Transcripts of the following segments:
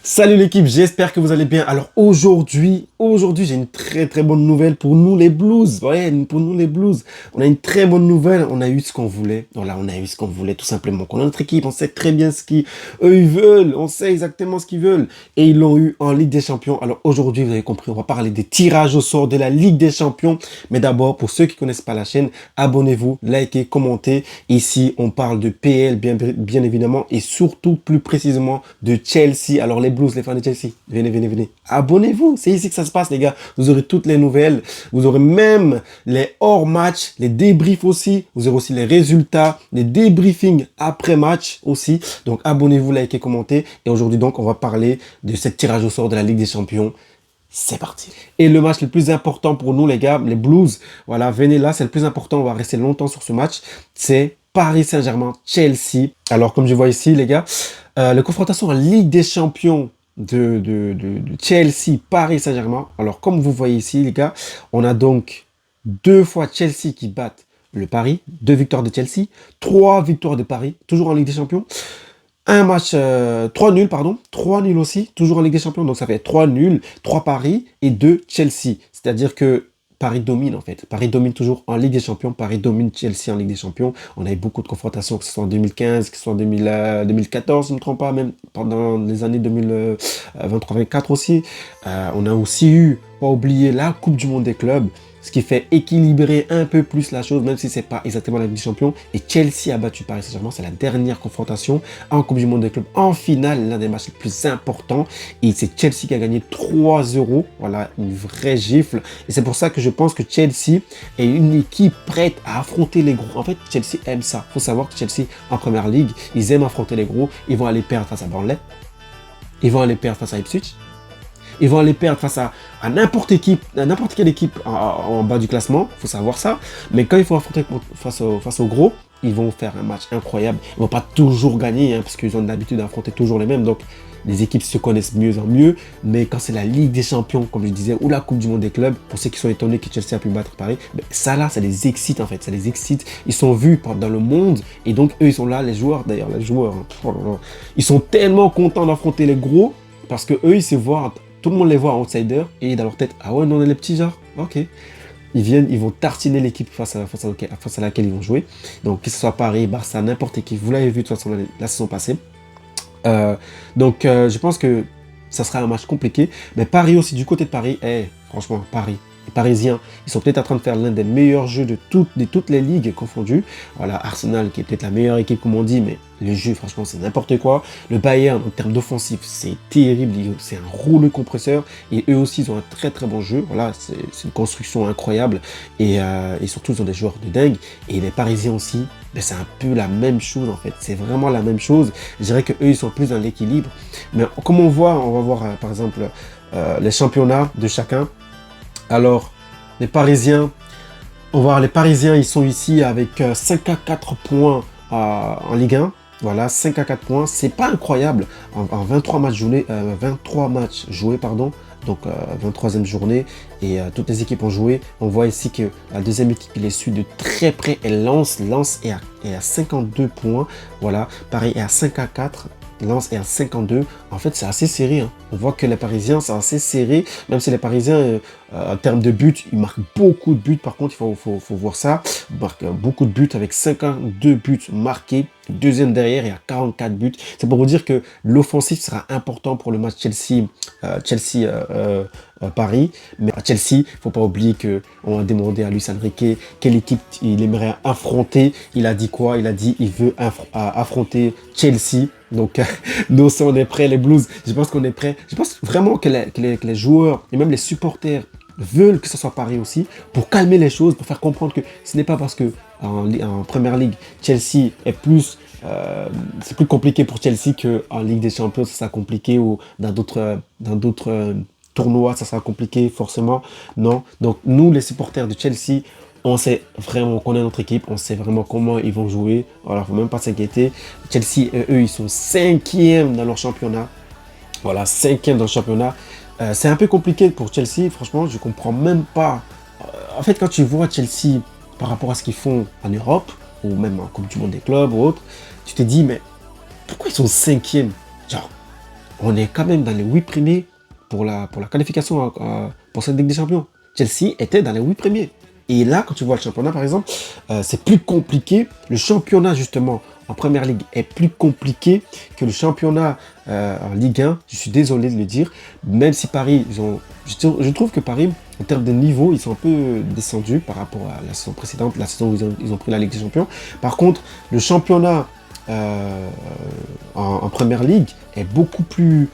Salut l'équipe, j'espère que vous allez bien. Alors aujourd'hui, j'ai une très bonne nouvelle pour nous les Blues. Ouais, pour nous les Blues. On a une très bonne nouvelle, on a eu ce qu'on voulait. Voilà, on a eu ce qu'on voulait tout simplement. On a notre équipe, on sait très bien ce qu'ils eux ils veulent, on sait exactement ce qu'ils veulent. Et ils l'ont eu en Ligue des Champions. Alors aujourd'hui, vous avez compris, on va parler des tirages au sort de la Ligue des Champions. Mais d'abord, pour ceux qui connaissent pas la chaîne, abonnez-vous, likez, commentez. Ici, on parle de PL bien évidemment et surtout plus précisément de Chelsea. Alors les Blues, les fans de Chelsea, venez. Abonnez-vous, c'est ici que ça se passe les gars. Vous aurez toutes les nouvelles, vous aurez même les hors-match, les débriefs aussi, vous aurez aussi les résultats, les débriefings après match aussi. Donc abonnez-vous, likez, commentez. Et aujourd'hui donc, on va parler de ce tirage au sort de la Ligue des Champions. C'est parti. Et le match le plus important pour nous les gars, les Blues, voilà, venez là, c'est le plus important, on va rester longtemps sur ce match, c'est Paris Saint-Germain, Chelsea. Alors comme je vois ici les gars, la confrontation en Ligue des Champions de Chelsea, Paris Saint-Germain. Alors comme vous voyez ici les gars, on a donc deux fois Chelsea qui battent le Paris, 2 victoires de Chelsea, 3 victoires de Paris, toujours en Ligue des Champions. Un match, 3 nuls, pardon. 3 nuls aussi, toujours en Ligue des Champions. Donc ça fait 3 nuls, 3 paris et 2 Chelsea. C'est-à-dire que Paris domine en fait. Paris domine toujours en Ligue des Champions. Paris domine Chelsea en Ligue des Champions. On a eu beaucoup de confrontations, que ce soit en 2015, que ce soit en 2014, je ne me trompe pas, même pendant les années 2023-24 aussi. On a aussi eu, pas oublier, la Coupe du Monde des clubs. Ce qui fait équilibrer un peu plus la chose, même si c'est pas exactement la Ligue des Champions. Et Chelsea a battu Paris Saint-Germain, c'est la dernière confrontation en Coupe du Monde des clubs, en finale, l'un des matchs les plus importants. Et c'est Chelsea qui a gagné 3-0, voilà, une vraie gifle. Et c'est pour ça que je pense que Chelsea est une équipe prête à affronter les gros. En fait, Chelsea aime ça. Il faut savoir que Chelsea, en Première Ligue, ils aiment affronter les gros. Ils vont aller perdre face à Burnley. Ils vont aller perdre face à Ipswich. Ils vont aller perdre face à n'importe quelle équipe en bas du classement, il faut savoir ça. Mais quand il faut affronter face aux gros, ils vont faire un match incroyable. Ils ne vont pas toujours gagner, parce qu'ils ont l'habitude d'affronter toujours les mêmes. Donc, les équipes se connaissent mieux en mieux. Mais quand c'est la Ligue des Champions, comme je disais, ou la Coupe du Monde des clubs, pour ceux qui sont étonnés que Chelsea a pu battre Paris, ça là, ça les excite en fait. Ça les excite. Ils sont vus dans le monde. Et donc, eux, ils sont là, les joueurs d'ailleurs, ils sont tellement contents d'affronter les gros, parce que eux, ils se voient... Tout le monde les voit outsider et dans leur tête, ah ouais, non, on est les petits, genre, ok. Ils vont tartiner l'équipe face à laquelle ils vont jouer. Donc, que ce soit Paris, Barça, n'importe qui, vous l'avez vu de toute façon la saison passée. Je pense que ça sera un match compliqué. Mais Paris aussi, du côté de Paris, franchement, Paris. Les Parisiens, ils sont peut-être en train de faire l'un des meilleurs jeux de toutes les ligues confondues. Voilà, Arsenal qui est peut-être la meilleure équipe comme on dit, mais le jeu, franchement, c'est n'importe quoi. Le Bayern, en termes d'offensif, c'est terrible. C'est un rouleau compresseur. Et eux aussi, ils ont un très bon jeu. Voilà, c'est une construction incroyable. Et surtout, ils ont des joueurs de dingue. Et les Parisiens aussi, c'est un peu la même chose en fait. C'est vraiment la même chose. Je dirais qu'eux, ils sont plus dans l'équilibre. Mais comme on va voir par exemple les championnats de chacun. Alors, les Parisiens, on va voir les Parisiens, ils sont ici avec 5 à 4 points en Ligue 1. Voilà, 5 à 4 points, c'est pas incroyable. En 23 matchs joués, pardon. Donc 23e journée et toutes les équipes ont joué. On voit ici que la deuxième équipe qui les suit de très près est Lens. Lens est à 52 points. Voilà, Paris est à 5 à 4. Lens est à 52. En fait, c'est assez serré. Hein. On voit que les Parisiens, c'est assez serré. Même si les Parisiens, en termes de buts, ils marquent beaucoup de buts. Par contre, il faut voir ça. Ils marquent beaucoup de buts avec 52 buts marqués. Deuxième derrière, il y a 44 buts. C'est pour vous dire que l'offensif sera important pour le match Paris. Mais à Chelsea, il ne faut pas oublier qu'on a demandé à Luis Enrique quelle équipe il aimerait affronter. Il a dit quoi? Il a dit qu'il veut affronter Chelsea. Donc, nous, on est prêts, les Blues. Je pense qu'on est prêts. Je pense vraiment que les joueurs et même les supporters veulent que ce soit Paris aussi pour calmer les choses, pour faire comprendre que ce n'est pas parce que en Première Ligue, Chelsea est plus... c'est plus compliqué pour Chelsea qu'en Ligue des Champions, ça sera compliqué ou dans d'autres tournois, ça sera compliqué forcément. Non. Donc, nous, les supporters de Chelsea, on sait vraiment, on connaît notre équipe, on sait vraiment comment ils vont jouer. Voilà, faut même pas s'inquiéter. Chelsea, eux, ils sont 5e dans leur championnat. Voilà, 5e dans le championnat. C'est un peu compliqué pour Chelsea, franchement, je comprends même pas. En fait, quand tu vois Chelsea par rapport à ce qu'ils font en Europe, ou même en Coupe du Monde des clubs ou autre, tu te dis, mais pourquoi ils sont 5e? Genre, on est quand même dans les 8 premiers pour la qualification pour cette Ligue des Champions. Chelsea était dans les 8 premiers. Et là, quand tu vois le championnat, par exemple, c'est plus compliqué. Le championnat, justement, en Première Ligue est plus compliqué que le championnat en Ligue 1. Je suis désolé de le dire. Même si Paris, je trouve que Paris, en termes de niveau, ils sont un peu descendus par rapport à la saison précédente, la saison où ils ont pris la Ligue des Champions. Par contre, le championnat en Première Ligue est beaucoup plus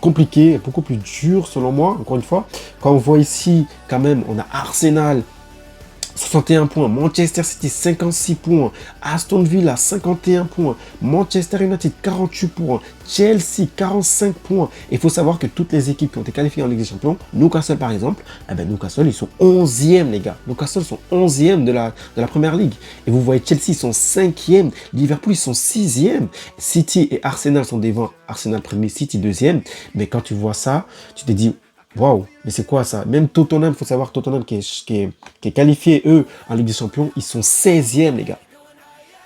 compliqué, beaucoup plus dur selon moi, encore une fois. Quand on voit ici, quand même, on a Arsenal, 61 points, Manchester City 56 points, Aston Villa 51 points, Manchester United 48 points, Chelsea 45 points. Il faut savoir que toutes les équipes qui ont été qualifiées en Ligue des Champions, Newcastle par exemple, Newcastle ils sont 11e les gars. Newcastle sont 11e de la Première Ligue. Et vous voyez Chelsea ils sont 5e, Liverpool ils sont 6e, City et Arsenal sont devant, Arsenal premier, City deuxième. Mais quand tu vois ça, tu te dis waouh, mais c'est quoi ça? Même Tottenham, il faut savoir Tottenham qui est qualifié, eux, en Ligue des Champions, ils sont 16e, les gars.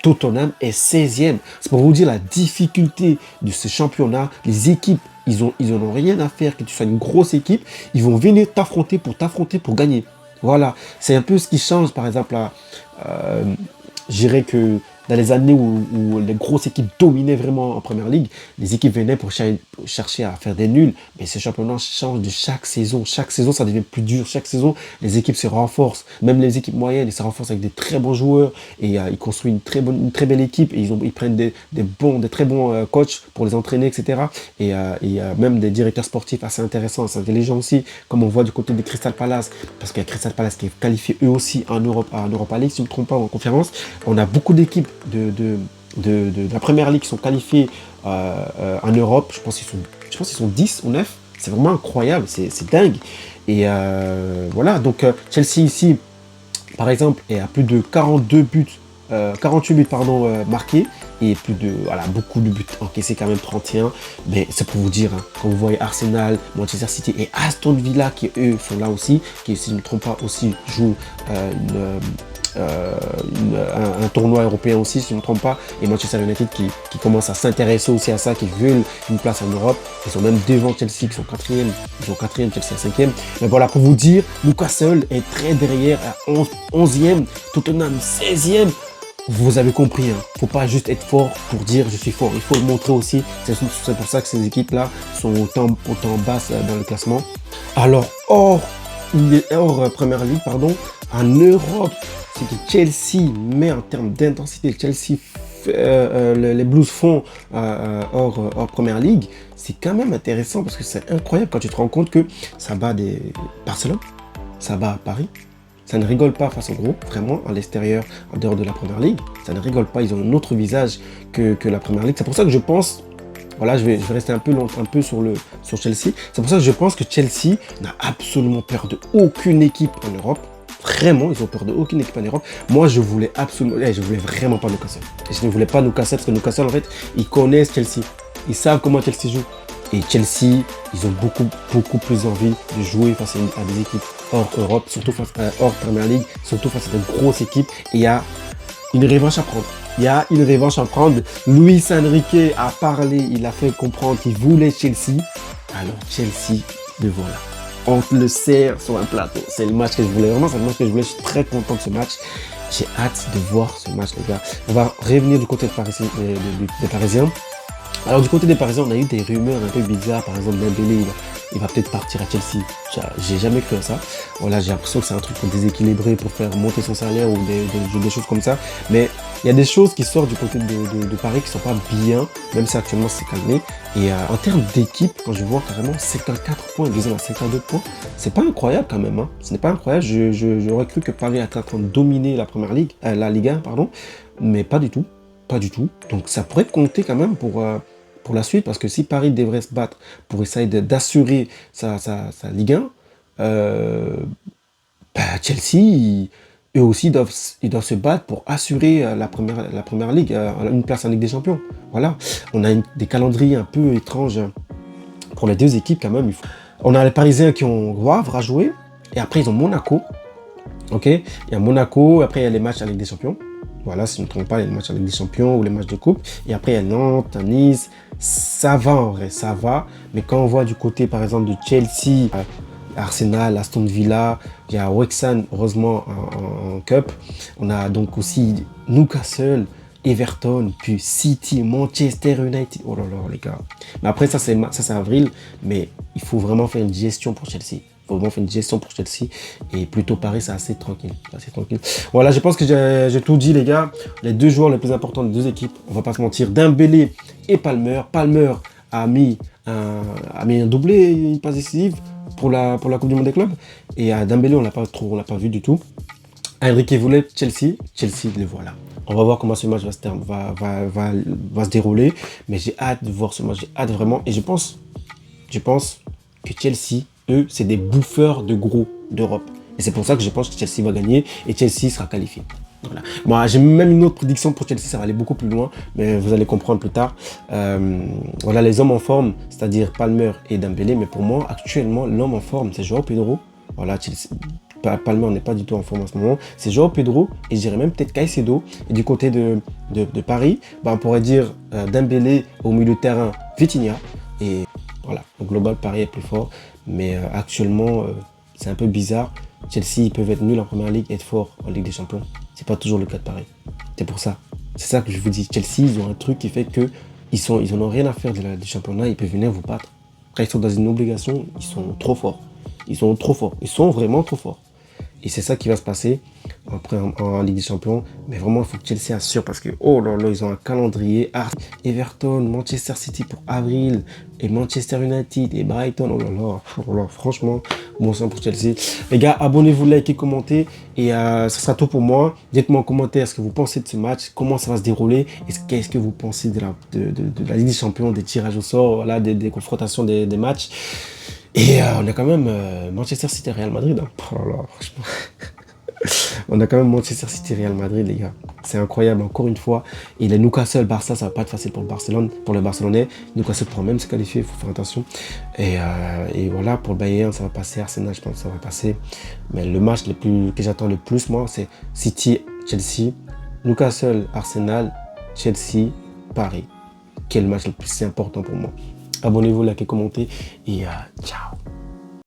Tottenham est 16e. C'est pour vous dire la difficulté de ce championnat. Les équipes, ils en ont rien à faire, que tu sois une grosse équipe, ils vont venir t'affronter pour gagner. Voilà, c'est un peu ce qui change, par exemple, je dirais que dans les années où les grosses équipes dominaient vraiment en Première Ligue, les équipes venaient pour chercher à faire des nuls. Mais ce championnat change de chaque saison. Chaque saison, ça devient plus dur. Chaque saison, les équipes se renforcent. Même les équipes moyennes, ils se renforcent avec des très bons joueurs. Et ils construisent une très belle équipe. Et ils prennent des très bons coachs pour les entraîner, etc. Et même des directeurs sportifs assez intéressants, assez intelligents aussi, comme on voit du côté de Crystal Palace. Parce qu'il y a Crystal Palace qui est qualifié eux aussi en Europa League, si je ne me trompe pas, en conférence. On a beaucoup d'équipes de la Première Ligue qui sont qualifiés en Europe. Je pense qu'ils sont 10 ou 9. C'est vraiment incroyable, c'est dingue. Et voilà, donc Chelsea ici, par exemple, est à plus de 48 buts marqués et beaucoup de buts encaissés, quand même 31. Mais c'est pour vous dire, hein, quand vous voyez Arsenal, Manchester City et Aston Villa qui eux sont là aussi, qui si je ne me trompe pas aussi jouent un tournoi européen aussi, si je ne me trompe pas, et Manchester United qui commence à s'intéresser aussi à ça, qui veulent une place en Europe. Ils sont même devant Chelsea, qui sont 4e, ils sont 4e, Chelsea est 5e. Mais voilà, pour vous dire, Newcastle est très derrière, à 11e, Tottenham 16e. Vous avez compris, hein. Faut pas juste être fort pour dire je suis fort, il faut le montrer aussi. C'est pour ça que ces équipes-là sont autant basses dans le classement. Alors, hors Première Ligue, pardon, en Europe, c'est que Chelsea met en termes d'intensité, les Blues font hors Première Ligue. C'est quand même intéressant parce que c'est incroyable quand tu te rends compte que ça bat des Barcelone, ça bat Paris. Ça ne rigole pas face au gros, vraiment, à l'extérieur, en dehors de la Première Ligue. Ça ne rigole pas, ils ont un autre visage que la Première Ligue. C'est pour ça que je pense, voilà, je vais rester un peu sur Chelsea. C'est pour ça que je pense que Chelsea n'a absolument peur de aucune équipe en Europe. Vraiment, ils ont peur de aucune équipe en Europe. Moi, je voulais vraiment pas Newcastle. Je ne voulais pas Newcastle parce que Newcastle, en fait, ils connaissent Chelsea. Ils savent comment Chelsea joue. Et Chelsea, ils ont beaucoup plus envie de jouer face à des équipes hors Europe, surtout hors Premier League, surtout face à de grosses équipes. Et il y a une revanche à prendre. Luis Enrique a parlé, il a fait comprendre qu'il voulait Chelsea. Alors Chelsea, le voilà. On le sert sur un plateau. C'est le match que je voulais. Vraiment, c'est le match que je voulais. Je suis très content de ce match. J'ai hâte de voir ce match, les gars. On va revenir du côté des Parisiens. Alors du côté des Parisiens, on a eu des rumeurs un peu bizarres. Par exemple, Dembélé, il va peut-être partir à Chelsea. J'ai jamais cru à ça. Voilà, j'ai l'impression que c'est un truc pour déséquilibrer, pour faire monter son salaire ou des choses comme ça. Mais il y a des choses qui sortent du côté de Paris qui sont pas bien, même si actuellement c'est calmé. Et en termes d'équipe, quand je vois carrément 54 points, deuxième à 52 points, c'est pas incroyable quand même. Hein. Ce n'est pas incroyable. J'aurais cru que Paris était en train de dominer la Première Ligue, la Ligue 1, pardon, mais pas du tout. Pas du tout. Donc ça pourrait compter quand même pour la suite, parce que si Paris devrait se battre pour essayer d'assurer sa Ligue 1, Chelsea, eux aussi, ils doivent se battre pour assurer la première Ligue, une place en Ligue des Champions. Voilà. On a des calendriers un peu étranges pour les deux équipes quand même. On a les Parisiens qui ont Wavre à jouer, et après ils ont Monaco. Ok, il y a Monaco, après il y a les matchs en Ligue des Champions. Voilà, si je ne me trompe pas, les matchs avec des champions ou les matchs de coupe. Et après, il y a Nantes, Nice. Ça va en vrai, ça va. Mais quand on voit du côté, par exemple, de Chelsea, Arsenal, Aston Villa, il y a Wrexham, heureusement, en Cup. On a donc aussi Newcastle, Everton, puis City, Manchester United. Oh là là, les gars. Mais après, ça, c'est avril. Mais il faut vraiment faire une gestion pour Chelsea. Il faut vraiment faire une gestion pour Chelsea. Et plutôt Paris, c'est assez tranquille. Assez tranquille. Voilà, je pense que j'ai tout dit, les gars. Les deux joueurs les plus importants des deux équipes, on va pas se mentir, Dembélé et Palmer. Palmer a mis un doublé, une passe décisive pour la Coupe du Monde des clubs. Et à Dembélé, on l'a pas vu du tout. Enrique voulait Chelsea, le voilà. On va voir comment ce match va se dérouler. Mais j'ai hâte de voir ce match, j'ai hâte vraiment. Et je pense que Chelsea, eux, c'est des bouffeurs de gros d'Europe. Et c'est pour ça que je pense que Chelsea va gagner et Chelsea sera qualifié. Voilà. Moi, j'ai même une autre prédiction pour Chelsea, ça va aller beaucoup plus loin, mais vous allez comprendre plus tard. Voilà, les hommes en forme, c'est-à-dire Palmer et Dembélé. Mais pour moi, actuellement, l'homme en forme, c'est Joao Pedro. Voilà, Palmer n'est pas du tout en forme en ce moment. C'est Joao Pedro et je dirais même peut-être Caicedo. Et du côté de Paris, on pourrait dire Dembélé au milieu de terrain, Vitinha. Et voilà, au global, Paris est plus fort. Mais actuellement, c'est un peu bizarre. Chelsea, ils peuvent être nuls en première ligue et être forts en Ligue des Champions. C'est pas toujours le cas de Paris. C'est pour ça. C'est ça que je vous dis. Chelsea, ils ont un truc qui fait que ils en ont rien à faire du championnat. Ils peuvent venir vous battre. Quand ils sont dans une obligation, ils sont trop forts. Ils sont trop forts. Ils sont vraiment trop forts. Et c'est ça qui va se passer après en Ligue des Champions. Mais vraiment, il faut que Chelsea assure parce que, oh là là, ils ont un calendrier. Everton, Manchester City pour avril, et Manchester United et Brighton. Oh là là, franchement, bon sang pour Chelsea. Les gars, abonnez-vous, likez, commentez. Et ça sera tout pour moi. Dites-moi en commentaire ce que vous pensez de ce match, comment ça va se dérouler. Et qu'est-ce que vous pensez de la Ligue des Champions, des tirages au sort, voilà, des confrontations, des matchs. Et on a quand même Manchester City Real Madrid. Hein. Oh là là, franchement. On a quand même Manchester City Real Madrid, les gars. C'est incroyable, encore une fois. Et les Newcastle Barça, ça va pas être facile pour le Barcelonais. Newcastle pourra même se qualifier, il faut faire attention. Et voilà, pour le Bayern, ça va passer. Arsenal, je pense que ça va passer. Mais le match que j'attends le plus, moi, c'est City, Chelsea, Newcastle, Arsenal, Chelsea, Paris. Quel match le plus important pour moi? Abonnez-vous, likez, commentez et ciao.